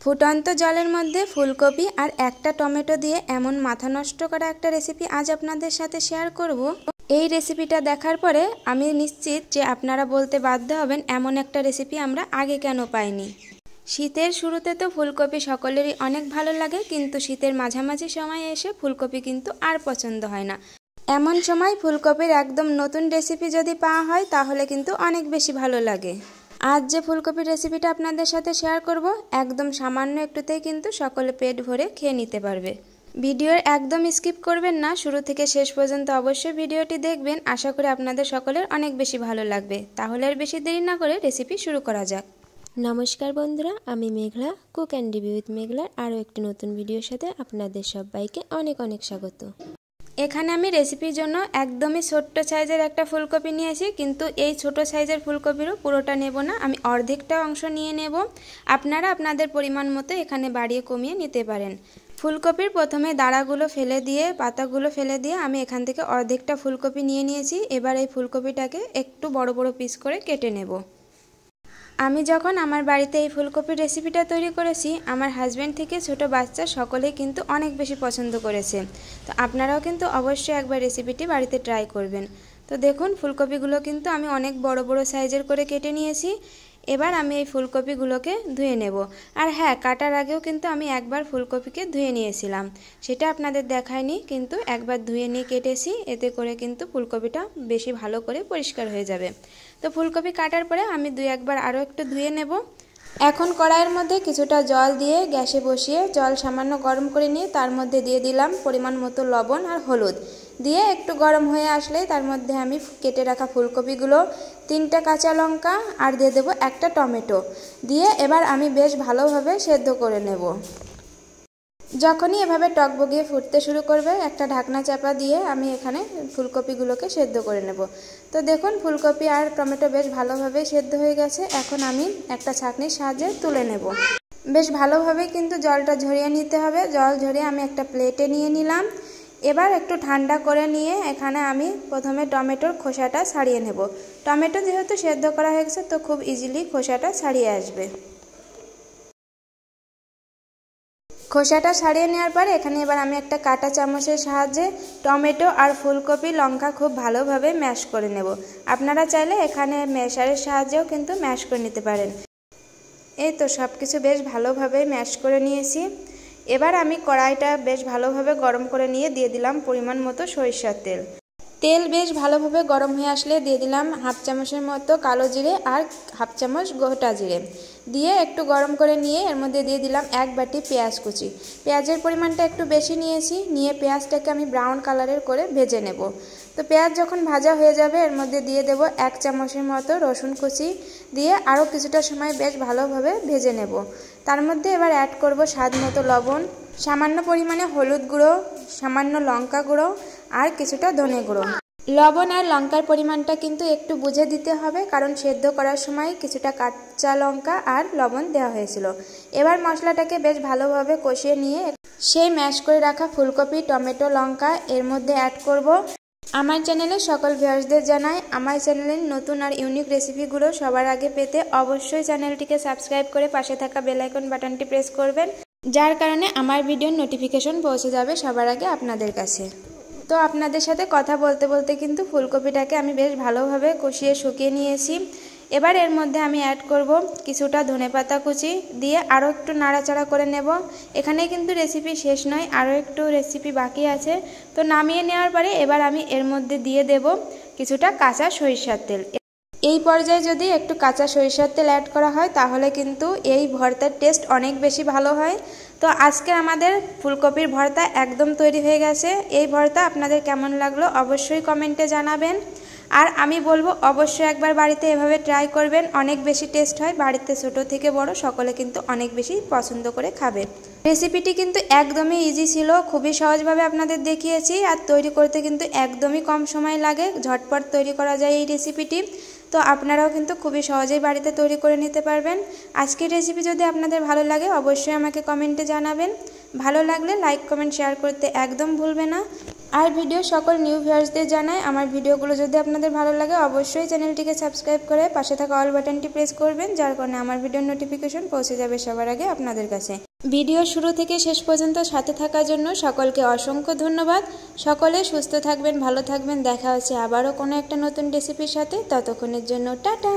ফুটন্ত জলের মধ্যে ফুলকপি আর একটা টমেটো দিয়ে এমন মাথা নষ্ট করা একটা রেসিপি আজ আপনাদের সাথে শেয়ার করব। এই রেসিপিটা দেখার পরে আমি নিশ্চিত যে আপনারা বলতে বাধ্য হবেন এমন একটা রেসিপি আমরা আগে কেন পাইনি। শীতের শুরুতে তো ফুলকপি সকলেরই অনেক ভালো লাগে, কিন্তু শীতের মাঝামাঝি সময়ে এসে ফুলকপি কিন্তু আর পছন্দ হয় না। এমন সময় ফুলকপির একদম নতুন রেসিপি যদি পাওয়া হয় তাহলে কিন্তু অনেক বেশি ভালো লাগে। আজ যে ফুলকপির রেসিপিটা আপনাদের সাথে শেয়ার করব, একদম সামান্য একটুতেই কিন্তু সকলে পেট ভরে খেয়ে নিতে পারবে। ভিডিওর একদম স্কিপ করবেন না, শুরু থেকে শেষ পর্যন্ত অবশ্যই ভিডিওটি দেখবেন। আশা করি আপনাদের সকলের অনেক বেশি ভালো লাগবে। তাহলে আর বেশি দেরি না করে রেসিপি শুরু করা যাক। নমস্কার বন্ধুরা, আমি মেঘলা, কুক অ্যান্ড রিভিউ উইথ মেঘলার আরও একটি নতুন ভিডিওর সাথে আপনাদের সবাইকে অনেক অনেক স্বাগত। এখানে আমি রেসিপির জন্য একদমই ছোট্ট সাইজের একটা ফুলকপি নিয়েছি, কিন্তু এই ছোট সাইজের ফুলকপিরও পুরোটা নেব না, আমি অর্ধেকটা অংশ নিয়ে নেব। আপনারা আপনাদের পরিমাণ মতো এখানে বাড়িয়ে কমিয়ে নিতে পারেন। ফুলকপির প্রথমে দাঁড়াগুলো ফেলে দিয়ে, পাতাগুলো ফেলে দিয়ে আমি এখান থেকে অর্ধেকটা ফুলকপি নিয়ে নিয়েছি। এবার এই ফুলকপিটাকে একটু বড় বড় পিস করে কেটে নেব। আমি যখন আমার বাড়িতে এই ফুলকপির রেসিপিটা তৈরি করেছি, আমার হাজব্যান্ড থেকে ছোট বাচ্চা সকলেই কিন্তু অনেক বেশি পছন্দ করেছে। তো আপনারাও কিন্তু অবশ্যই একবার রেসিপিটি বাড়িতে ট্রাই করবেন। তো দেখুন, ফুলকপিগুলো কিন্তু আমি অনেক বড় বড় সাইজের করে কেটে নিয়েছি। এবার আমি এই ফুলকপিগুলোকে ধুয়ে নেব। আর হ্যাঁ, কাটার আগেও কিন্তু আমি একবার ফুলকপিকে ধুয়ে নিয়েছিলাম, সেটা আপনাদের দেখায়নি, কিন্তু একবার ধুয়ে নিয়ে কেটেছি। এতে করে কিন্তু ফুলকপিটা বেশি ভালো করে পরিষ্কার হয়ে যাবে। তো ফুলকপি কাটার পরে আমি একবার আরও একটু ধুয়ে নেব। এখন কড়াইয়ের মধ্যে কিছুটা জল দিয়ে গ্যাসে বসিয়ে জল সামান্য গরম করে নিয়ে তার মধ্যে দিয়ে দিলাম পরিমাণ মতো লবণ আর হলুদ। দিয়ে একটু গরম হয়ে আসলে তার মধ্যে আমি কেটে রাখা ফুলকপিগুলো, 3টা কাঁচা লঙ্কা আর দিয়ে দেবো একটা টমেটো দিয়ে এবার আমি বেশ ভালোভাবে সেদ্ধ করে নেব। যখনই এভাবে টকবগিয়ে ফুটতে শুরু করবে, একটা ঢাকনা চাপা দিয়ে আমি এখানে ফুলকপিগুলোকে সেদ্ধ করে নেব। তো দেখুন, ফুলকপি আর টমেটো বেশ ভালোভাবে সেদ্ধ হয়ে গেছে। এখন আমি একটা ছাঁকনির সাহায্যে তুলে নেব। বেশ ভালোভাবে কিন্তু জলটা ঝরিয়ে নিতে হবে। জল ঝরিয়ে আমি একটা প্লেটে নিয়ে নিলাম। এবার একটু ঠান্ডা করে নিয়ে এখানে আমি প্রথমে টমেটোর খোসাটা ছাড়িয়ে নেব। টমেটো যেহেতু সেদ্ধ করা হয়ে গেছে, তো খুব ইজিলি খোসাটা ছাড়িয়ে আসবে। খোসাটা ছাড়িয়ে নেওয়ার পরে এখানে এবার আমি একটা কাঁটা চামচের সাহায্যে টমেটো আর ফুলকপি, লঙ্কা খুব ভালোভাবে ম্যাশ করে নেব। আপনারা চাইলে এখানে ম্যাশারের সাহায্যেও কিন্তু ম্যাশ করে নিতে পারেন। এই তো সব কিছু বেশ ভালোভাবে ম্যাশ করে নিয়েছি। এবার আমি কড়াইটা বেশ ভালোভাবে গরম করে নিয়ে দিয়ে দিলাম পরিমাণ মতো সরিষার তেল। তেল বেশ ভালোভাবে গরম হয়ে আসলে দিয়ে দিলাম 1/2 চামচের মতো কালো জিরে আর 1/2 চামচ গোটা জিরে দিয়ে একটু গরম করে নিয়ে এর মধ্যে দিয়ে দিলাম 1 বাটি পেঁয়াজ কুচি। পেঁয়াজের পরিমাণটা একটু বেশি নিয়েছি, নিয়ে পেঁয়াজটাকে আমি ব্রাউন কালারের করে ভেজে নেব। তো পেঁয়াজ যখন ভাজা হয়ে যাবে এর মধ্যে দিয়ে দেব 1 চামচের মতো রসুন কুচি দিয়ে আরও কিছুটা সময় বেশ ভালোভাবে ভেজে নেব। তার মধ্যে এবার অ্যাড করব স্বাদ মতো লবণ, সামান্য পরিমাণে হলুদ গুঁড়ো, সামান্য লঙ্কা গুঁড়ো আর কিছুটা ধনে গুঁড়ো। লবণ আর লঙ্কার পরিমাণটা কিন্তু একটু বুঝে দিতে হবে, কারণ সেদ্ধ করার সময় কিছুটা কাঁচা লঙ্কা আর লবণ দেওয়া হয়েছিল। এবার মশলাটাকে বেশ ভালোভাবে কষিয়ে নিয়ে সেই ম্যাশ করে রাখা ফুলকপি, টমেটো, লঙ্কা এর মধ্যে অ্যাড করব। আমার চ্যানেলের সকল ভিউয়ার্সদের জানাই, আমার চ্যানেলের নতুন আর ইউনিক রেসিপিগুলো সবার আগে পেতে অবশ্যই চ্যানেলটিকে সাবস্ক্রাইব করে পাশে থাকা বেল আইকন বাটনটি প্রেস করবেন, যার কারণে আমার ভিডিওর নোটিফিকেশন পৌঁছে যাবে সবার আগে আপনাদের কাছে। তো আপনাদের সাথে কথা বলতে বলতে কিন্তু ফুলকপিটাকে আমি বেশ ভালোভাবে কষিয়ে শুকিয়ে নিয়েছি। এবার এর মধ্যে আমি অ্যাড করব কিছুটা ধনেপাতা কুচি দিয়ে আরও একটু নাড়াচাড়া করে নেব। এখানে কিন্তু রেসিপি শেষ নয়, আরও একটু রেসিপি বাকি আছে। তো নামিয়ে নেওয়ার পরে এবার আমি এর মধ্যে দিয়ে দেব কিছুটা কাঁচা সরিষার তেল। এই পর্যায়ে যদি একটু কাঁচা সরিষার তেল অ্যাড করা হয় তাহলে কিন্তু এই ভর্তার টেস্ট অনেক বেশি ভালো হয়। তো আজকে আমাদের ফুলকপির ভর্তা একদম তৈরি হয়ে গেছে। এই ভর্তা আপনাদের কেমন লাগলো অবশ্যই কমেন্টে জানাবেন। আর আমি বলবো অবশ্যই একবার বাড়িতে এভাবে ট্রাই করবেন, অনেক বেশি টেস্ট হয়। বাড়িতে ছোট থেকে বড় সকলে কিন্তু অনেক বেশি পছন্দ করে খাবে। রেসিপিটি কিন্তু একদমই ইজি ছিল, খুবই সহজভাবে আপনাদের দেখিয়েছি। আর তৈরি করতে কিন্তু একদমই কম সময় লাগে, ঝটপট তৈরি করা যায় এই রেসিপিটি। তো আপনারাও কিন্তু খুবই সহজেই বাড়িতে তৈরি করে নিতে পারবেন। আজকের রেসিপি যদি আপনাদের ভালো লাগে অবশ্যই আমাকে কমেন্টে জানাবেন। ভালো লাগলে লাইক কমেন্ট শেয়ার করতে একদম ভুলবে না। আর ভিডিও সকল নিউ ভিউয়ার্সদের জানাই, আমার ভিডিওগুলো যদি আপনাদের ভালো লাগে অবশ্যই চ্যানেলটিকে সাবস্ক্রাইব করে পাশে থাকা অল বাটনটি প্রেস করবেন, যার কারণে আমার ভিডিওর নোটিফিকেশন পৌঁছে যাবে সবার আগে আপনাদের কাছে। ভিডিও শুরু থেকে শেষ পর্যন্ত সাথে থাকার জন্য সকলকে অসংখ্য ধন্যবাদ। সকলে সুস্থ থাকবেন, ভালো থাকবেন। দেখা হচ্ছে আবারও কোনো একটা নতুন রেসিপির সাথে। ততক্ষণের জন্য টাটা।